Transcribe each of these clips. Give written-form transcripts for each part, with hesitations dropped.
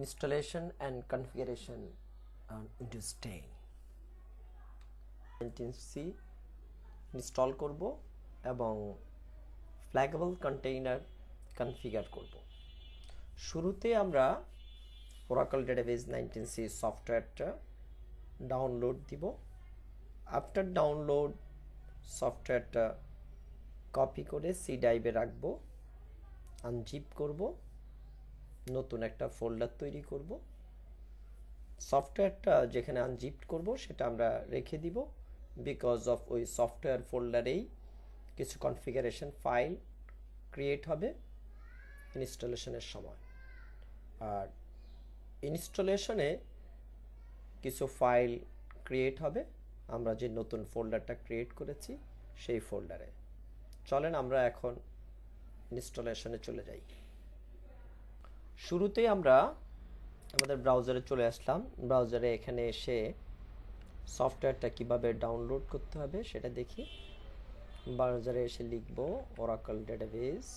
Installation and configuration on Windows 10 19C install করব এবং ফ্ল্যাগেবল container configure করব। শুরুতে আমরা Oracle Database 19C সফটওয়্যারটা ডাউনলোড দিব। আফটার ডাউনলোড সফটওয়্যারটা কপি করে সি ড্রাইভে রাখবো, আনজিপ করব, নতুন একটা ফোল্ডার তৈরি করব। সফটওয়্যারটা যেখানে আনজিপ করব সেটা আমরা রেখে দিব, বিকজ অফ ওই সফটওয়্যার ফোল্ডারেই কিছু কনফিগারেশন ফাইল ক্রিয়েট হবে ইনস্টলেশনের সময়। আর ইনস্টলেশনে কিছু ফাইল ক্রিয়েট হবে আমরা যে নতুন ফোল্ডারটা ক্রিয়েট করেছি সেই ফোল্ডারে। চলেন আমরা এখন ইনস্টলেশনে চলে যাই। শুরুতেই আমরা আমাদের ব্রাউজারে চলে আসলাম। ব্রাউজারে এখানে এসে সফটওয়্যারটা কিভাবে ডাউনলোড করতে হবে সেটা দেখি। ব্রাউজারে এসে লিখব Oracle Database।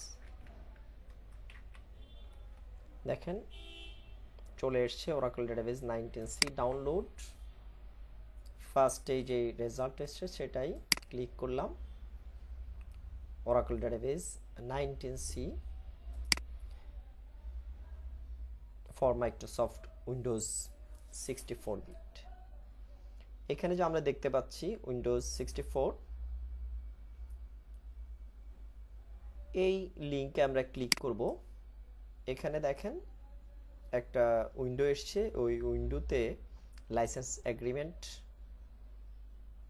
দেখেন চলে এসছে Oracle Database 19C ডাউনলোড। ফার্স্টে যে রেজাল্ট এসছে সেটাই ক্লিক করলাম। Oracle Database 19C for Microsoft Windows 64 bit। এখানে যে আমরা দেখতে পাচ্ছি Windows 64, এই লিংকে আমরা ক্লিক করব। এখানে দেখেন একটা উইন্ডো এসছে, ওই উইন্ডোতে লাইসেন্স এগ্রিমেন্ট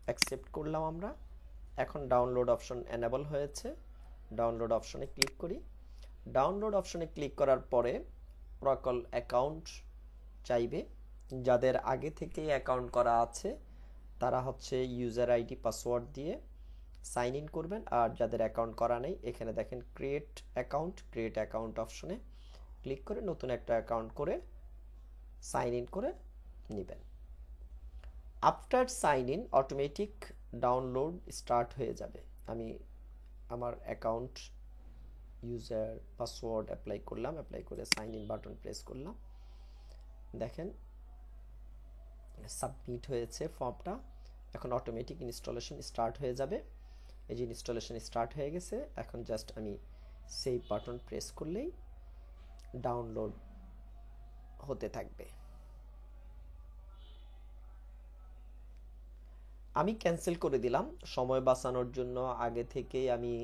অ্যাকসেপ্ট করলাম আমরা। এখন ডাউনলোড অপশন এনেবল হয়েছে, ডাউনলোড অপশনে ক্লিক করি। ডাউনলোড অপশনে ক্লিক করার পরে Oracle অ্যাকাউন্ট চাইবে। যাদের আগে থেকে অ্যাকাউন্ট করা আছে তারা হচ্ছে ইউজার আইডি পাসওয়ার্ড দিয়ে সাইন ইন করবেন, আর যাদের অ্যাকাউন্ট করা নেই এখানে দেখেন ক্রিয়েট অ্যাকাউন্ট অপশনে ক্লিক করে নতুন একটা অ্যাকাউন্ট করে সাইন ইন করে নেবেন। After sign in automatic download start হয়ে যাবে। আমি আমার অ্যাকাউন্ট ইউজার পাসওয়ার্ড অ্যাপ্লাই করলাম, অ্যাপ্লাই করে সাইন ইন বাটন প্রেস করলাম। দেখেন সাবমিট হয়েছে ফর্মটা। এখন অটোমেটিক ইনস্টলেশন স্টার্ট হয়ে যাবে। এই যে ইনস্টলেশন স্টার্ট হয়ে গেছে। এখন জাস্ট আমি সেভ বাটন প্রেস করলেই ডাউনলোড হতে থাকবে। আমি ক্যান্সেল করে দিলাম সময় বাঁচানোর জন্য। আগে থেকেই আমি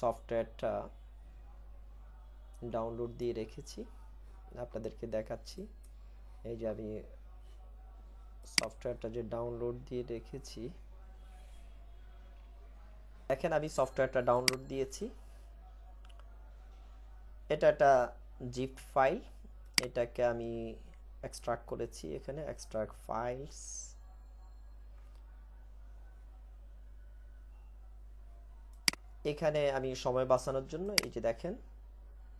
সফটওয়্যারটা ডাউনলোড দিয়ে রেখেছি, আপনাদেরকে দেখাচ্ছি। এই যে আমি সফটওয়্যারটা যে ডাউনলোড দিয়ে রেখেছি, দেখেন আমি সফটওয়্যারটা ডাউনলোড দিয়েছি। এটা একটা জিপ ফাইল, এটাকে আমি এক্সট্রাক্ট করেছি। এখানে এক্সট্রাক্ট ফাইলস, এখানে আমি সময় বাঁচানোর জন্য এই যে দেখেন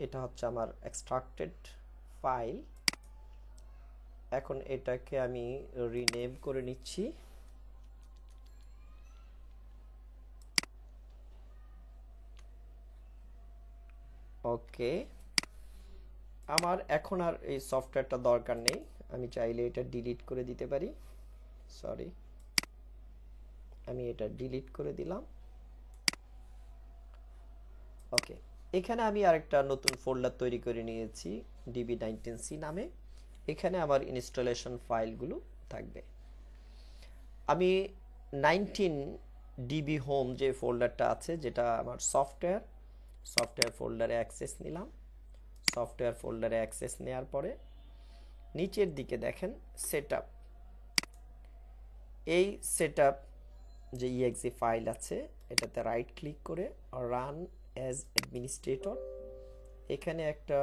এটা হচ্ছে আমার এক্সট্রাক্টেড ফাইল। এখন এটাকে আমি রিনেম করে নিচ্ছি। ওকে, আমার এখন আর এই সফটওয়্যারটা দরকার নেই, আমি চাইলে এটা ডিলিট করে দিতে পারি। সরি, আমি এটা ডিলিট করে দিলাম। ওকে, এখানে আমি আরেকটা নতুন ফোল্ডার তৈরি করে নিয়েছি DB19C নামে। এখানে আমার ইনস্টলেশন ফাইলগুলো থাকবে। আমি 19DB হোম যে ফোল্ডারটা আছে, যেটা আমার সফটওয়্যার ফোল্ডারে অ্যাক্সেস নিলাম। সফটওয়্যার ফোল্ডারে অ্যাক্সেস নেওয়ার পরে নিচের দিকে দেখেন সেটআপ। এই সেটআপ যে exe ফাইল আছে এটাতে রাইট ক্লিক করে রান অ্যাজ অ্যাডমিনিস্ট্রেটর, এখানে একটা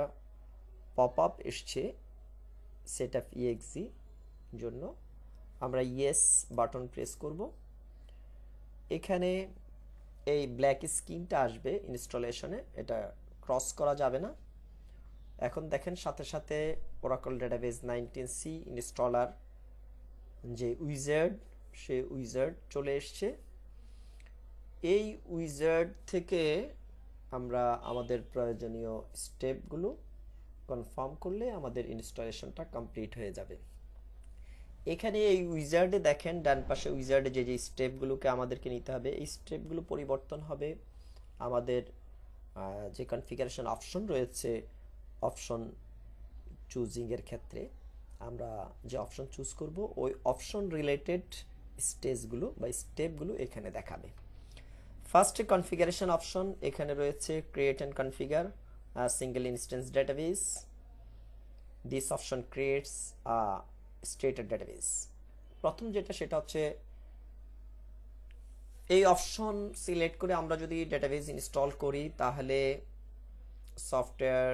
পপআপ এসছে সেটআপ exe জন্য। আমরা ইয়েস বাটন প্রেস করব। এখানে এই ব্ল্যাক স্ক্রিনটা আসবে ইনস্টলেশনে, এটা ক্রস করা যাবে না। এখন দেখেন সাথে সাথে Oracle Database 19C ইনস্টলার যে উইজার্ড, সে উইজার্ড চলে এসছে। এই উইজার্ড থেকে আমরা আমাদের প্রয়োজনীয় স্টেপগুলো কনফার্ম করলে আমাদের ইনস্টলেশনটা কমপ্লিট হয়ে যাবে। এখানে এই উইজার্ডে দেখেন ডান পাশে উইজার্ডে যে স্টেপগুলোকে আমাদেরকে নিতে হবে, এই স্টেপগুলো পরিবর্তন হবে আমাদের যে কনফিগারেশন অপশন রয়েছে অপশন চুজিংয়ের ক্ষেত্রে। আমরা যে অপশন চুজ করব ওই অপশন রিলেটেড স্টেজগুলো বা স্টেপগুলো এখানে দেখাবে। ফার্স্টে কনফিগারেশন অপশন, এখানে রয়েছে create and configure single instance database. This option creates a stated database. প্রথম যেটা সেটা হচ্ছে এই অপশন সিলেক্ট করে আমরা যদি ডেটাবেস ইনস্টল করি তাহলে সফটওয়্যার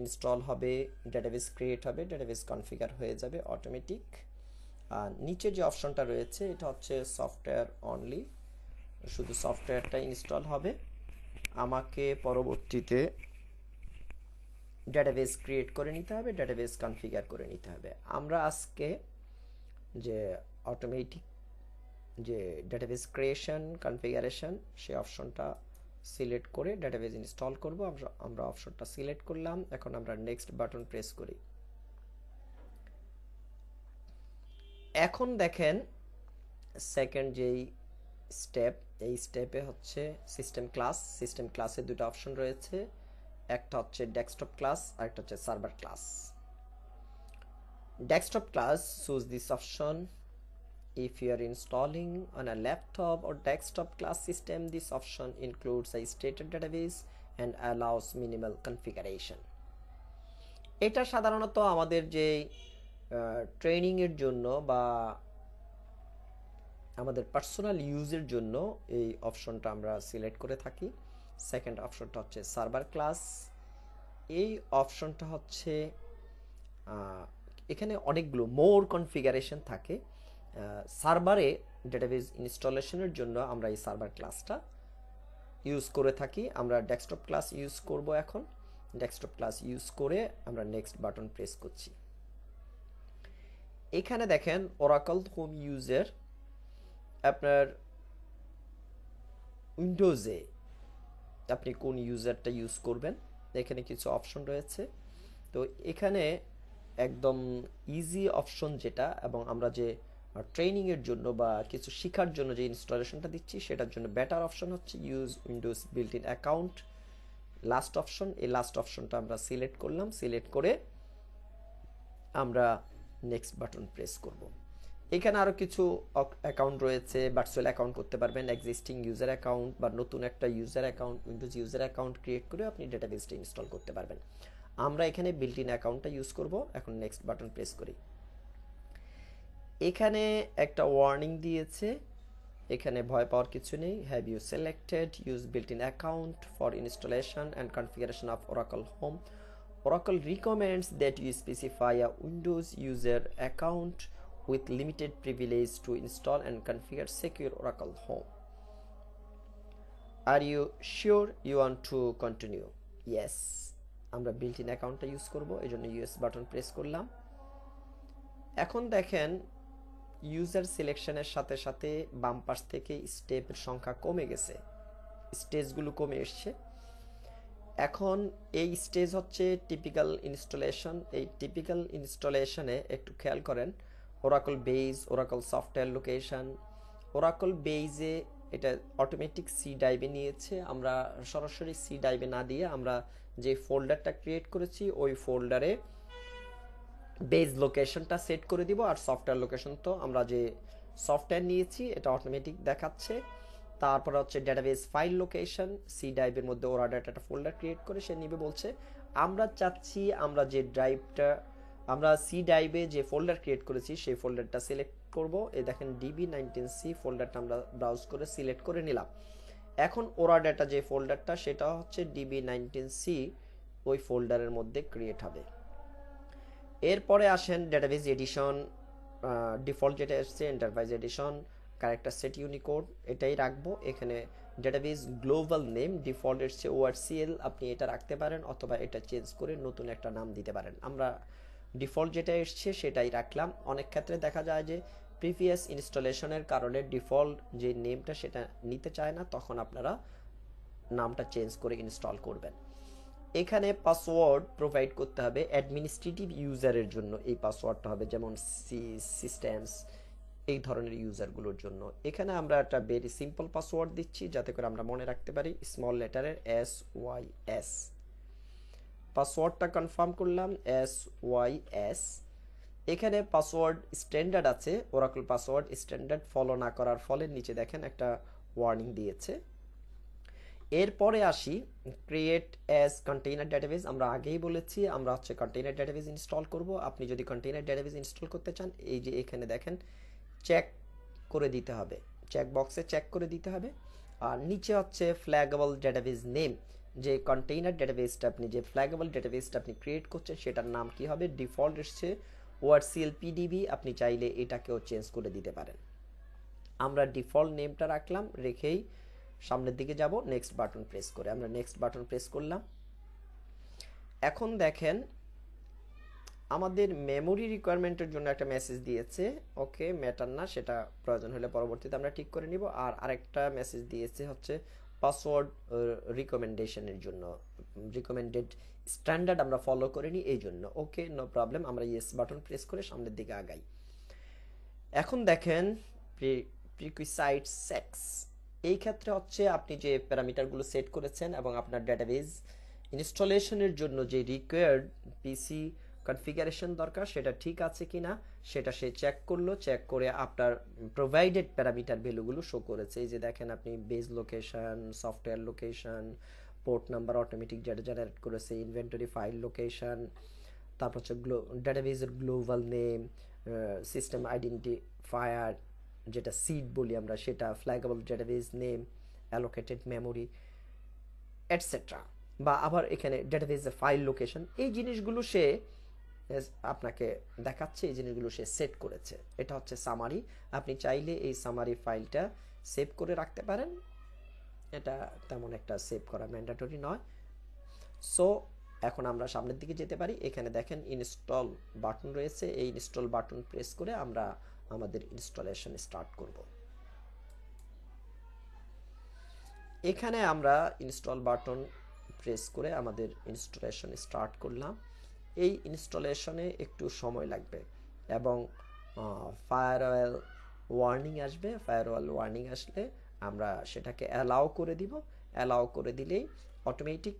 ইনস্টল হবে, ডেটাবেস ক্রিয়েট হবে, ডেটাবেস কনফিগার হয়ে যাবে অটোমেটিক। আর নিচে যে অপশনটা রয়েছে এটা হচ্ছে সফটওয়্যার অনলি, শুধু সফটওয়্যারটা ইনস্টল হবে। আমাকে পরবর্তীতে ডেটাবেস ক্রিয়েট করে নিতে হবে, ডেটাবেস কনফিগার করে নিতে হবে। আমরা আজকে যে অটোমেটিক যে ডেটাবেস ক্রিয়েশন কনফিগারেশন সেই অপশনটা সিলেক্ট করে ডেটাবেস ইনস্টল করব। আমরা অপশনটা সিলেক্ট করলাম, এখন আমরা নেক্সট বাটন প্রেস করি। এখন দেখেন সেকেন্ড যেই স্টেপ, এই স্টেপে হচ্ছে সিস্টেম ক্লাস। সিস্টেম ক্লাসে দুটো অপশন রয়েছে, একটা হচ্ছে ডেস্কটপ ক্লাস আর একটা হচ্ছে server class. Desktop class, choose this option. If you are installing on a laptop or desktop class system, this option includes a stated database and allows minimal configuration. এটা সাধারণত আমাদের যে training এর জন্য বা আমাদের পার্সোনাল ইউজের জন্য এই অপশনটা আমরা সিলেক্ট করে থাকি। সেকেন্ড অপশনটা হচ্ছে সার্ভার ক্লাস। এই অপশনটা হচ্ছে এখানে অনেকগুলো মোর কনফিগারেশন থাকে। সার্ভারে ডেটাবেস ইনস্টলেশনের জন্য আমরা এই সার্ভার ক্লাসটা ইউজ করে থাকি। আমরা ডেস্কটপ ক্লাস ইউজ করব। এখন ডেস্কটপ ক্লাস ইউজ করে আমরা নেক্সট বাটন প্রেস করছি। এখানে দেখেন ওরাকল হোম ইউজার, আপনার উইন্ডোজে আপনি কোন ইউজারটা ইউজ করবেন এখানে কিছু অপশন রয়েছে। তো এখানে একদম ইজি অপশন যেটা, এবং আমরা যে ট্রেনিংয়ের জন্য বা কিছু শেখার জন্য যে ইনস্টলেশনটা দিচ্ছি সেটার জন্য বেটার অপশন হচ্ছে use Windows built in account, last option. এই লাস্ট অপশনটা আমরা সিলেক্ট করলাম, সিলেক্ট করে আমরা নেক্সট বাটন প্রেস করব। এখানে আরও কিছু অ্যাকাউন্ট রয়েছে, ভার্চুয়াল অ্যাকাউন্ট করতে পারবেন, এক্সিস্টিং ইউজার অ্যাকাউন্ট বা নতুন একটা user account, Windows user account create করে আপনি ডেটাবেসটা ইনস্টল করতে পারবেন। আমরা এখানে বিল্ট ইন অ্যাকাউন্টটা ইউজ করব। এখন নেক্সট বাটন প্রেস করি। এখানে একটা ওয়ার্নিং দিয়েছে, এখানে ভয় পাওয়ার কিছু নেই। Have you selected use built in account for installation and configuration of Oracle home? Oracle recommends that you specify a Windows user account with limited privilege to install and configure secure Oracle Home. Are you sure you want to continue? Yes. আমরা built in অ্যাকাউন্টটা use করব, এজন্য US button press করলাম। এখন দেখেন user সিলেকশনের সাথে সাথে বাম পাশ থেকে স্টেপের সংখ্যা কমে গেছে, স্টেজগুলো কমে এসছে। এখন এই স্টেজ হচ্ছে টিপিক্যাল ইনস্টলেশন। এই টিপিক্যাল ইনস্টলেশনে একটু খেয়াল করেন, Oracle base, Oracle software location. Oracle বেজে এটা অটোমেটিক সি ড্রাইভে নিয়েছে। আমরা সরাসরি সি ড্রাইভে না দিয়ে আমরা যে ফোল্ডারটা ক্রিয়েট করেছি ওই ফোল্ডারে বেজ লোকেশনটা সেট করে দিব। আর সফটওয়্যার লোকেশন তো আমরা যে সফটওয়্যার নিয়েছি এটা অটোমেটিক দেখাচ্ছে। তারপর হচ্ছে ডেটাবেস ফাইল লোকেশন, সি ড্রাইভের মধ্যে ওরা ডাটাটা ফোল্ডার ক্রিয়েট করে সে নিবে বলছে। আমরা চাচ্ছি আমরা যে ড্রাইভটা আমরা সি ড্রাইভে যে ফোল্ডার ক্রিয়েট করেছি সেই ফোল্ডারটা সিলেক্ট করব। এই দেখেন DB19C ফোল্ডারটা আমরা ব্রাউজ করে সিলেক্ট করে নিলাম। এখন ওরা ডাটা যে ফোল্ডারটা সেটা হচ্ছে DB19C ওই ফোল্ডারের মধ্যে ক্রিয়েট হবে। এরপরে আসেন ডেটাবেস এডিশন, ডিফল্ট যেটা এসছে enterprise edition, character set Unicode এটাই রাখবো। এখানে ডেটাবেস গ্লোবাল নেম ডিফল্ট এসছে ORCL, আপনি এটা রাখতে পারেন অথবা এটা চেঞ্জ করে নতুন একটা নাম দিতে পারেন। আমরা ডিফল্ট যেটা এসছে সেটাই রাখলাম। অনেক ক্ষেত্রে দেখা যায় যে প্রিভিয়াস ইনস্টলেশনের কারণে ডিফল্ট যে নেমটা সেটা নিতে চায় না, তখন আপনারা নামটা চেঞ্জ করে ইনস্টল করবেন। এখানে পাসওয়ার্ড প্রোভাইড করতে হবে অ্যাডমিনিস্ট্রেটিভ ইউজারের জন্য। এই পাসওয়ার্ডটা হবে যেমন সিস্টেমস এই ধরনের ইউজারগুলোর জন্য। এখানে আমরা একটা ভেরি সিম্পল পাসওয়ার্ড দিচ্ছি যাতে করে আমরা মনে রাখতে পারি, স্মল লেটারের SYS। পাসওয়ার্ডটা কনফার্ম করলাম SYS। এখানে পাসওয়ার্ড স্ট্যান্ডার্ড আছে, ওরাকল পাসওয়ার্ড স্ট্যান্ডার্ড ফলো না করার ফলে নিচে দেখেন একটা ওয়ার্নিং দিয়েছে। এরপরে আসি ক্রিয়েট অ্যাজ কন্টেইনার ডেটাবেস। আমরা আগেই বলেছি আমরা হচ্ছে কন্টেইনার ডেটাবেস ইনস্টল করব। আপনি যদি কন্টেইনার ডেটাবেস ইনস্টল করতে চান, এই যে এখানে দেখেন চেক করে দিতে হবে, চেক বক্সে চেক করে দিতে হবে। আর নিচে হচ্ছে ফ্ল্যাগেবল ডেটাবেস নেম, যে কন্টেইনার ডেটাবেসটা আপনি যে ফ্ল্যাগেবল ডেটাবেসটা আপনি ক্রিয়েট করছেন সেটার নাম কি হবে। ডিফল্ট এসছে ORCL PDB, আপনি চাইলে এটাকেও চেঞ্জ করে দিতে পারেন। আমরা ডিফল্ট নেমটা রাখলাম, রেখেই সামনের দিকে যাব নেক্সট বাটন প্রেস করে। আমরা নেক্সট বাটন প্রেস করলাম। এখন দেখেন আমাদের মেমোরি রিকোয়ারমেন্টের জন্য একটা মেসেজ দিয়েছে, ওকে ম্যাটার না, সেটা প্রয়োজন হলে পরবর্তীতে আমরা ঠিক করে নিব। আর আরেকটা মেসেজ দিয়েছে হচ্ছে পাসওয়ার্ড রিকমেন্ডেশনের জন্য, রিকমেন্ডেড স্ট্যান্ডার্ড আমরা ফলো করিনি এই জন্য। ওকে নো প্রবলেম, আমরা ইয়েস বাটন প্রেস করে সামনের দিকে আগাই। এখন দেখেন প্রিকুইসাইট সেটস, এই ক্ষেত্রে হচ্ছে আপনি যে প্যারামিটারগুলো সেট করেছেন এবং আপনার ডেটাবেস ইনস্টলেশনের জন্য যে রিকোয়ার্ড পিসি কনফিগারেশন দরকার সেটা ঠিক আছে কিনা সেটা সে চেক করলো। চেক করে আপনার প্রোভাইডেড প্যারামিটার ভ্যালুগুলো শো করেছে। এই যে দেখেন আপনি base location, software location, port number automatic যেটা জেনারেট করেছে, ইনভেন্টরি ফাইল লোকেশন, তারপর হচ্ছে ডেটাবেসের গ্লোবাল নেম, সিস্টেম আইডেন্টিফায়ার যেটা সিড বলি আমরা সেটা, pluggable database name, allocated memory etcetera. বা আবার এখানে ডেটাবেসের ফাইল লোকেশন, এই জিনিসগুলো সে আপনাকে দেখাচ্ছে, এই জিনিসগুলো সে সেট করেছে। এটা হচ্ছে সামারি। আপনি চাইলে এই সামারি ফাইলটা সেভ করে রাখতে পারেন, এটা তেমন একটা সেভ করা ম্যান্ডেটরি নয়। সো এখন আমরা সামনের দিকে যেতে পারি। এখানে দেখেন ইনস্টল বাটন রয়েছে, এই ইনস্টল বাটন প্রেস করে আমরা আমাদের ইনস্টলেশন স্টার্ট করব। এখানে আমরা ইনস্টল বাটন প্রেস করে আমাদের ইনস্টলেশন স্টার্ট করলাম। এই ইনস্টলেশনে একটু সময় লাগবে এবং ফায়ারওয়াল ওয়ার্নিং আসবে। ফায়ারওয়াল ওয়ার্নিং আসলে আমরা সেটাকে অ্যালাউ করে দিব। অ্যালাউ করে দিলেই অটোমেটিক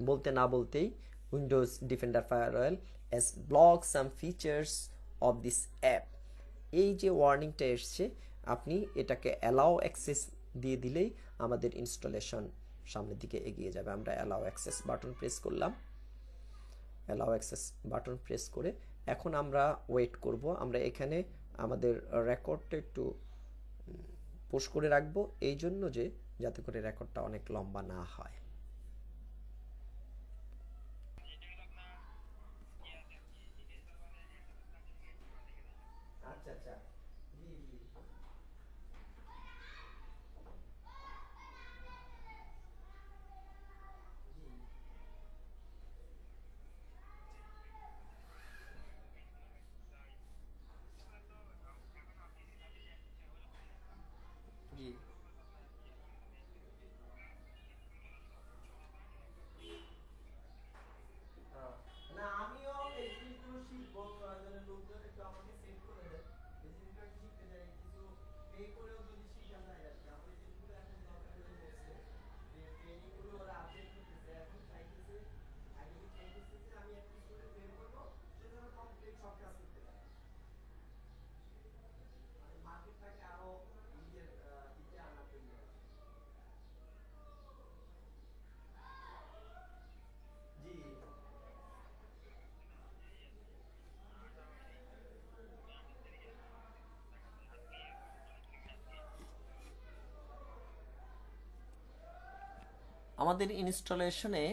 বলতে না বলতেই Windows defender firewall S block some features of this app, এই যে ওয়ার্নিংটা এসছে আপনি এটাকে অ্যালাউ অ্যাক্সেস দিয়ে দিলেই আমাদের ইনস্টলেশন সামনের দিকে এগিয়ে যাবে। আমরা অ্যালাউ অ্যাক্সেস বাটন প্রেস করলাম। অ্যালাউ অ্যাক্সেস বাটন প্রেস করে এখন আমরা ওয়েট করব। আমরা এখানে আমাদের রেকর্ডটা একটু পুশ করে রাখবো, এই জন্য যে যাতে করে রেকর্ডটা অনেক লম্বা না হয়। আচ্ছা আচ্ছা, জি জি জি। না আমিও এই জিনিসগুলো শিখবো, প্রয়োজনে লোকজন একটু আমাকে সেট করে দেন, এই জিনিসগুলো একটু শিখতে চাই। কিছু পে করেও যদি শিখা যায় আর কি। আমার এই জিনিসগুলো এখন দরকার হয়ে যাচ্ছে, যে ট্রেনিং গুলো ওরা আপডেট করতেছে, এখন চাইতেছে আইডিবি চাইতেছে যে আমি একটা স্টুডেন্ট বের করবো সে যেন কমপ্লিট সব কাজ করতে পারে, মানে মার্কেটটাকে আরো নিজের দিকে আনার জন্য। জি আমাদের ইনস্টলেশনে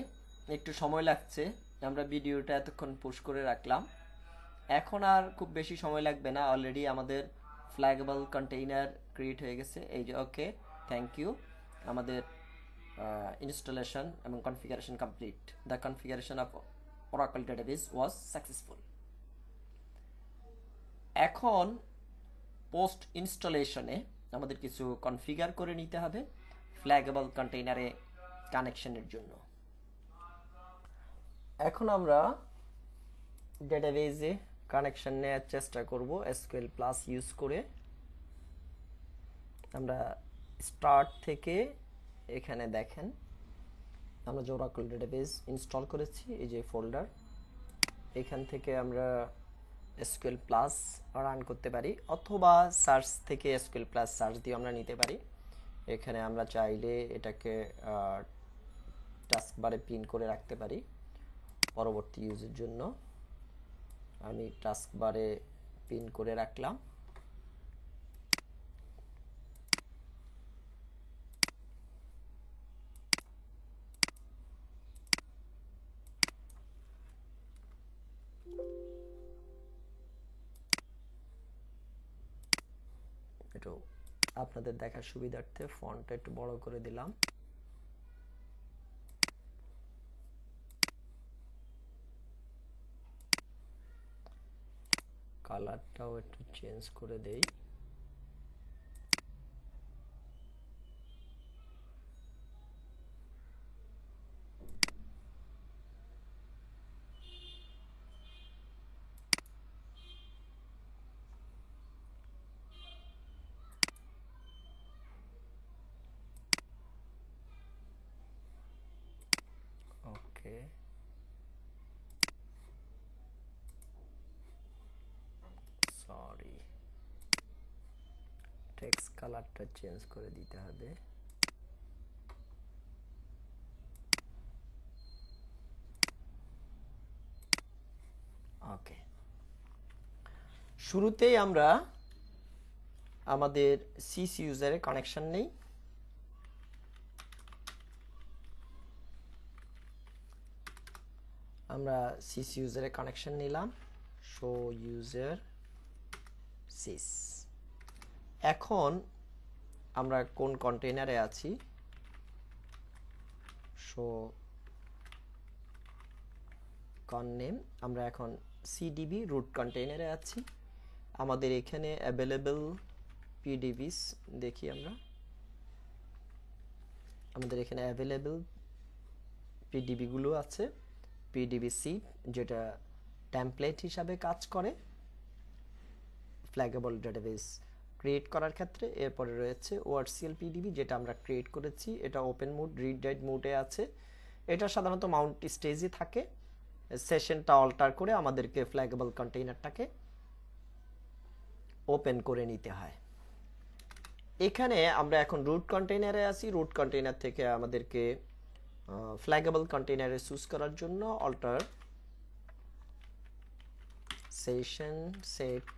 একটু সময় লাগছে, আমরা ভিডিওটা এতক্ষণ পুশ করে রাখলাম। এখন আর খুব বেশি সময় লাগবে না, অলরেডি আমাদের ফ্ল্যাগেবল কন্টেইনার ক্রিয়েট হয়ে গেছে। এই যে ওকে, থ্যাংক ইউ, আমাদের ইনস্টলেশন এবং configuration complete. The configuration of Oracle database was successful. এখন পোস্ট ইনস্টলেশনে আমাদের কিছু কনফিগার করে নিতে হবে ফ্ল্যাগেবল কন্টেইনারে কানেকশনের জন্য। এখন আমরা ডেটাবেজে কানেকশন নেওয়ার চেষ্টা করব এসকিউএল প্লাস ইউজ করে। আমরা স্টার্ট থেকে এখানে দেখেন আমরা যে ওরাকল ডেটাবেজ ইনস্টল করেছি, এই যে ফোল্ডার, এখান থেকে আমরা এসকিউএল প্লাস রান করতে পারি, অথবা সার্চ থেকে এসকিউএল প্লাস সার্চ দিয়ে আমরা নিতে পারি। এখানে আমরা চাইলে এটাকে টাস্ক বারে পিন করে রাখতে পারি পরবর্তী ইউজের জন্য। আমি টাস্ক বারে পিন করে রাখলাম। একটু আপনাদের দেখার সুবিধার্থে ফন্টটা একটু বড় করে দিলাম। কালারটাও একটু চেঞ্জ করে দেই। ওকে, সরি, টেক্সট কালারটা চেঞ্জ করে দিতে হবে। ওকে, শুরুতেই আমরা আমাদের সিস ইউজারে কানেকশন নেই। আমরা সিস ইউজারে কানেকশন নিলাম, শো ইউজার সিস। এখন আমরা কোন কন্টেইনারে আছি, শো কননেম, আমরা এখন সিডিবি রুট কন্টেইনারে আছি। আমাদের এখানে অ্যাভেলেবল পিডিবিস দেখি আমরা, আমাদের এখানে অ্যাভেলেবল পিডিবিগুলো আছে। পিডিবিসি যেটা টেমপ্লেট হিসাবে কাজ করে ফ্ল্যাগেবল ডেটাবেস ক্রিয়েট করার ক্ষেত্রে। এরপরে রয়েছে ওআরসিএল পিডিবি যেটা আমরা ক্রিয়েট করেছি, এটা ওপেন মোড রিড রাইট মোডে আছে। এটা সাধারণত মাউন্ট স্টেজে থাকে। সেশনটা অল্টার করে আমাদেরকে ফ্ল্যাগেবল কন্টেইনারটাকে ওপেন করে নিতে হয়। এখানে আমরা এখন রুট কন্টেইনারে আছি। রুট কন্টেইনার থেকে আমাদেরকে ফ্ল্যাগেবল কন্টেইনারে চুজ করার জন্য alter session set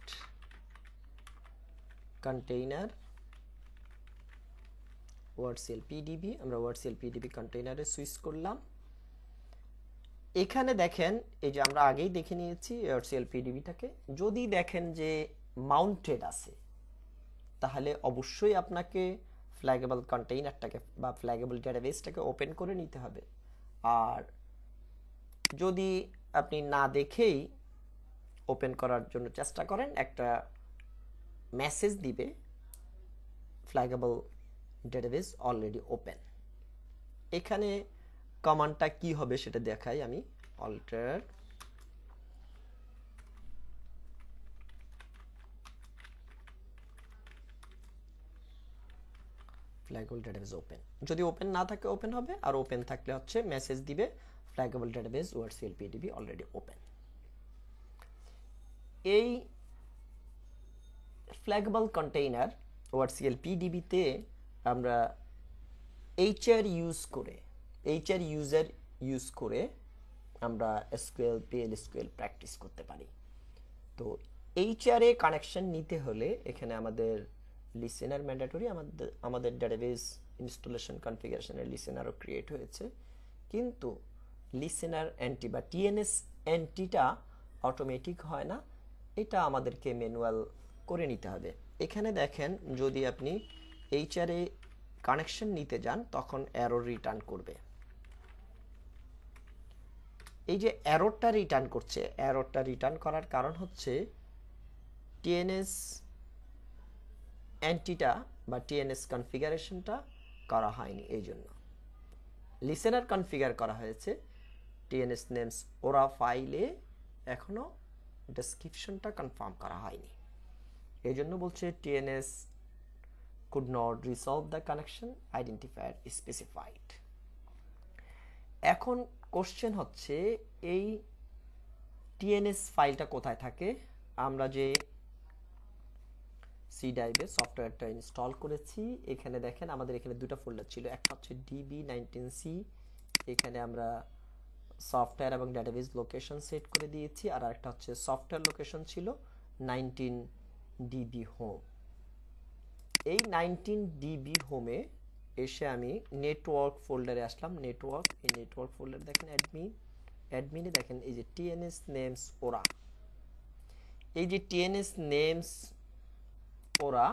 container ORCL PDB, আমরা ওআরসিএল পিডিবি কন্টেইনারে সুইচ করলাম। এখানে দেখেন এই যে আমরা আগেই দেখে নিয়েছি ওআরসিএল পিডিবিটাকে। যদি দেখেন যে মাউন্টেড আছে তাহলে অবশ্যই আপনাকে ফ্ল্যাগেবল কন্টেইনারটাকে বা ফ্ল্যাগেবল ডেটাবেসটাকে ওপেন করে নিতে হবে। আর যদি আপনি না দেখেই ওপেন করার জন্য চেষ্টা করেন, একটা মেসেজ দিবে ফ্ল্যাগেবল ডেটাবেস অলরেডি ওপেন। এখানে কমান্ডটা কি হবে সেটা দেখাই আমি। অল্টার ফ্ল্যাগেবল ডেটাবেস ওপেন, যদি ওপেন না থাকে ওপেন হবে, আর ওপেন থাকলে হচ্ছে মেসেজ দিবে ফ্ল্যাগেবল ডেটাবেস ওআরসিএল পিডিবি অলরেডি ওপেন। এই ফ্ল্যাগেবল কন্টেইনার ওআরসিএল পিডিবিতে আমরা এইচআর ইউজার ইউজ করে আমরা এসকিউএল পিএল এসকিউএল প্র্যাকটিস করতে পারি। তো এইচআর এ কানেকশন নিতে হলে এখানে আমাদের লিসেনার ম্যান্ডেটরি, আমাদের ডেটাবেস ইনস্টলেশন কনফিগারেশনের লিসেনারও ক্রিয়েট হয়েছে, কিন্তু লিসেনার এন্টি বা টিএনএস এন্টিটা অটোমেটিক হয় না, এটা আমাদেরকে ম্যানুয়াল করে নিতে হবে। এখানে দেখেন যদি আপনি এইচআর এ কানেকশন নিতে যান তখন এরর রিটার্ন করবে। এই যে এররটা রিটার্ন করছে, এররটা রিটার্ন করার কারণ হচ্ছে টিএনএস এন্টিটা বা টিএনএস কনফিগারেশনটা করা হয়নি। এই জন্য লিসেনার কনফিগার করা হয়েছে, টিএনএস নেমস ওরা ফাইলে এখনো ডেসক্রিপশনটা কনফার্ম করা হয়নি, এই জন্য বলছে TNS could not resolve the connection identifier specified. এখন কোশ্চেন হচ্ছে এই টিএনএস ফাইলটা কোথায় থাকে? আমরা যে সি ড্রাইভে সফটওয়্যারটা ইনস্টল করেছি, এখানে দেখেন আমাদের এখানে দুটো ফোল্ডার ছিল, একটা হচ্ছে DB19C, এখানে আমরা সফটওয়্যার এবং ডেটাবেস লোকেশন সেট করে দিয়েছি, আর একটা হচ্ছে সফটওয়্যার লোকেশন ছিল 19DB হোম। এই 19DB হোমে এসে আমি নেটওয়ার্ক ফোল্ডারে আসলাম। নেটওয়ার্ক, এই নেটওয়ার্ক ফোল্ডারে দেখেন অ্যাডমিনে দেখেন এই যে টিএনএস নেমস ওরা, এই যে টিএনএস নেমস ওরা,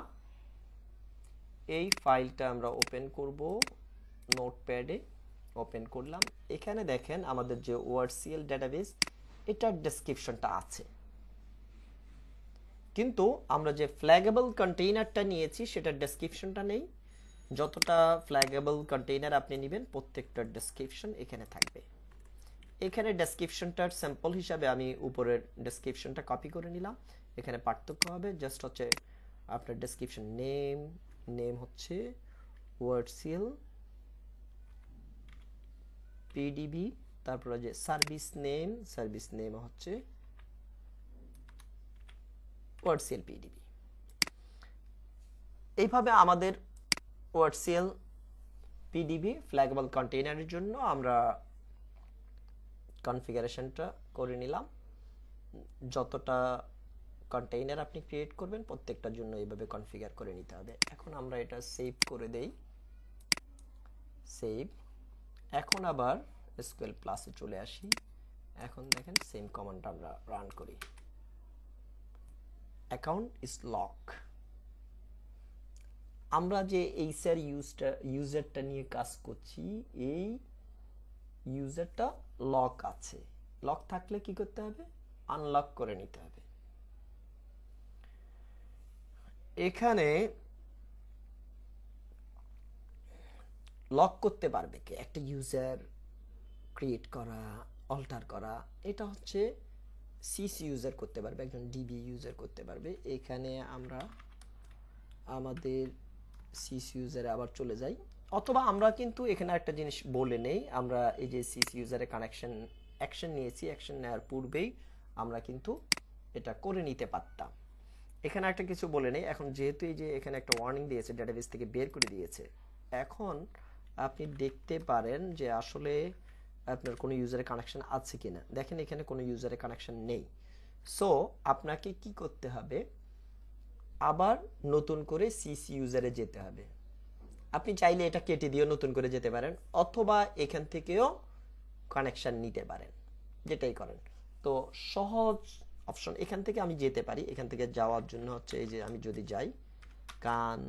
এই ফাইলটা আমরা ওপেন করব নোটপ্যাডে। ওপেন করলাম, এখানে দেখেন আমাদের যে ওআরসিএল ডেটাবেস এটার ডেসক্রিপশনটা আছে, কিন্তু আমরা যে ফ্ল্যাগেবল কন্টেইনারটা নিয়েছি সেটার ডেসক্রিপশনটা নেই। যতটা ফ্ল্যাগেবল কন্টেইনার আপনি নেবেন প্রত্যেকটার ডেসক্রিপশন এখানে থাকবে। এখানে ডেসক্রিপশনটার স্যাম্পল হিসাবে আমি উপরের ডেসক্রিপশনটা কপি করে নিলাম। এখানে পার্থক্য হবে জাস্ট হচ্ছে আপনার ডেসক্রিপশন নেম হচ্ছে ওয়ার্ডসিএল পিডিবি, তারপরে যে সার্ভিস নেম হচ্ছে ওয়ার্ডসিএল পিডিবি। এইভাবে আমাদের ওয়ার্ডসিএল পিডিবি ফ্ল্যাগেবল কন্টেইনারের জন্য আমরা কনফিগারেশনটা করে নিলাম। যতটা কন্টেইনার আপনি ক্রিয়েট করবেন প্রত্যেকটার জন্য এইভাবে কনফিগার করে নিতে হবে। এখন আমরা এটা সেভ করে দেই, সেভ। এখন আবার এসকিউএল প্লাসে চলে আসি। এখন দেখেন সেম কমান্ডটা আমরা রান করি, অ্যাকাউন্ট ইজ লক। আমরা যে এইচআর ইউজারটা নিয়ে কাজ করছি, এই ইউজারটা লক আছে। লক থাকলে কি করতে হবে? আনলক করে নিতে হবে। এখানে লক করতে পারবে কে? একটা ইউজার ক্রিয়েট করা, অল্টার করা, এটা হচ্ছে সিসি ইউজার করতে পারবে, একজন ডিবি ইউজার করতে পারবে। এখানে আমরা আমাদের সিসি ইউজারে আবার চলে যাই, অথবা আমরা কিন্তু এখানে একটা জিনিস বলে নেই, আমরা এই যে সিসি ইউজারে অ্যাকশন নিয়েছি, অ্যাকশন নেওয়ার পূর্বেই আমরা কিন্তু এটা করে নিতে পারতাম। এখানে একটা কিছু বলে নেই, এখন যেহেতু এই যে এখানে একটা ওয়ার্নিং দিয়েছে, ডেটাবেস থেকে বের করে দিয়েছে, এখন আপনি দেখতে পারেন যে আসলে আপনার কোনো ইউজারের কানেকশন আছে কিনা। দেখেন এখানে কোনো ইউজারের কানেকশন নেই। সো আপনাকে কি করতে হবে? আবার নতুন করে সিসি ইউজারে যেতে হবে। আপনি চাইলে এটা কেটে দিয়েও নতুন করে যেতে পারেন, অথবা এখান থেকেও কানেকশন নিতে পারেন, যেটাই করেন। তো সহজ অপশন, এখান থেকে আমি যেতে পারি। এখান থেকে যাওয়ার জন্য হচ্ছে এই যে আমি যদি যাই কান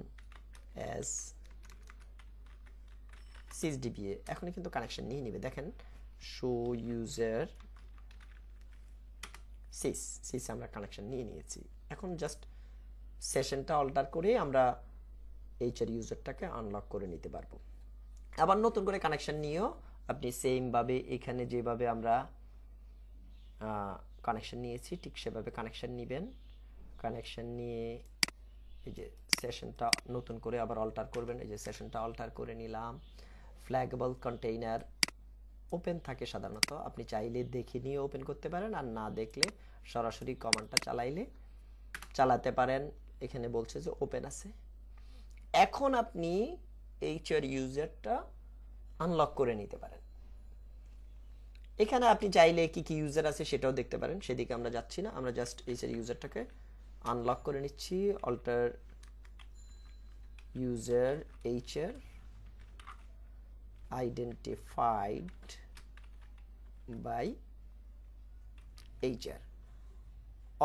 এস সিসডিবিএ, এখন কিন্তু কানেকশন নিয়ে নেবে। দেখেন শো ইউজার সিস আমরা কানেকশন নিয়ে নিয়েছি। এখন জাস্ট সেশনটা অল্টার করে আমরা এইচআর ইউজারটাকে আনলক করে নিতে পারবো। আবার নতুন করে কানেকশন নিয়েও আপনি সেমভাবে এখানে যেভাবে আমরা কানেকশন নিয়েছি ঠিক সেভাবে কানেকশন নেবেন। কানেকশন নিয়ে এই যে সেশনটা নতুন করে আবার অল্টার করবেন। এই যে সেশনটা অল্টার করে নিলাম। ফ্ল্যাগেবল কন্টেইনার ওপেন থাকে সাধারণত, আপনি চাইলে দেখে নিয়ে ওপেন করতে পারেন, আর না দেখলে সরাসরি কমান্ডটা চালাতে পারেন। এখানে বলছে যে ওপেন আছে। এখন আপনি এইচআর ইউজারটা আনলক করে নিতে পারেন। এখানে আপনি চাইলে কি কি ইউজার আছে সেটাও দেখতে পারেন, সেদিকে আমরা যাচ্ছি না। আমরা জাস্ট এইচআর ইউজারটাকে আনলক করে নিচ্ছি। Alter user HR identified by HR,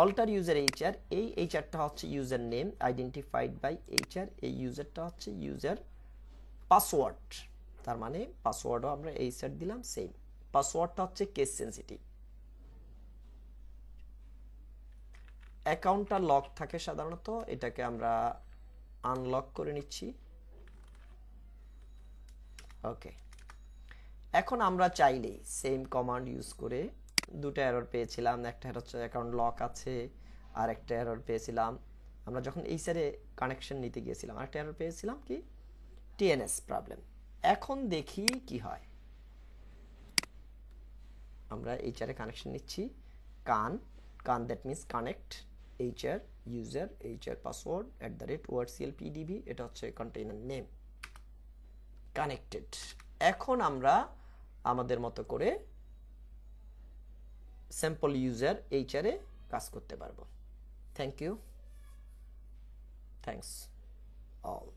alter user HR, এই HRটা হচ্ছে user name, identified by HR, এই ইউজারটা হচ্ছে ইউজার পাসওয়ার্ড, তার মানে পাসওয়ার্ডও আমরা HR দিলাম সেম। পাসওয়ার্ডটা হচ্ছে কেস সেনসিটিভ। অ্যাকাউন্টটা লক থাকে সাধারণত, এটাকে আমরা আনলক করে নিচ্ছি। ওকে, এখন আমরা চাইলেই সেম কমান্ড ইউজ করে দুটো এরর পেয়েছিলাম, একটা হচ্ছে অ্যাকাউন্ট লক আছে, আর একটা এরর পেয়েছিলাম আমরা যখন এই সাইডে কানেকশন নিতে গিয়েছিলাম, আরেকটা এরর পেয়েছিলাম কি টিএনএস প্রবলেম। এখন দেখি কি হয়। আমরা এইচআরে কানেকশন নিচ্ছি, কান that means connect HR user HR password @ORCLPDB, এটা হচ্ছে কন্টেইনার নেম, কানেক্টেড। এখন আমরা আমাদের মতো করে স্যাম্পল ইউজার এইচআরে কাজ করতে পারবো। Thank you, thanks all.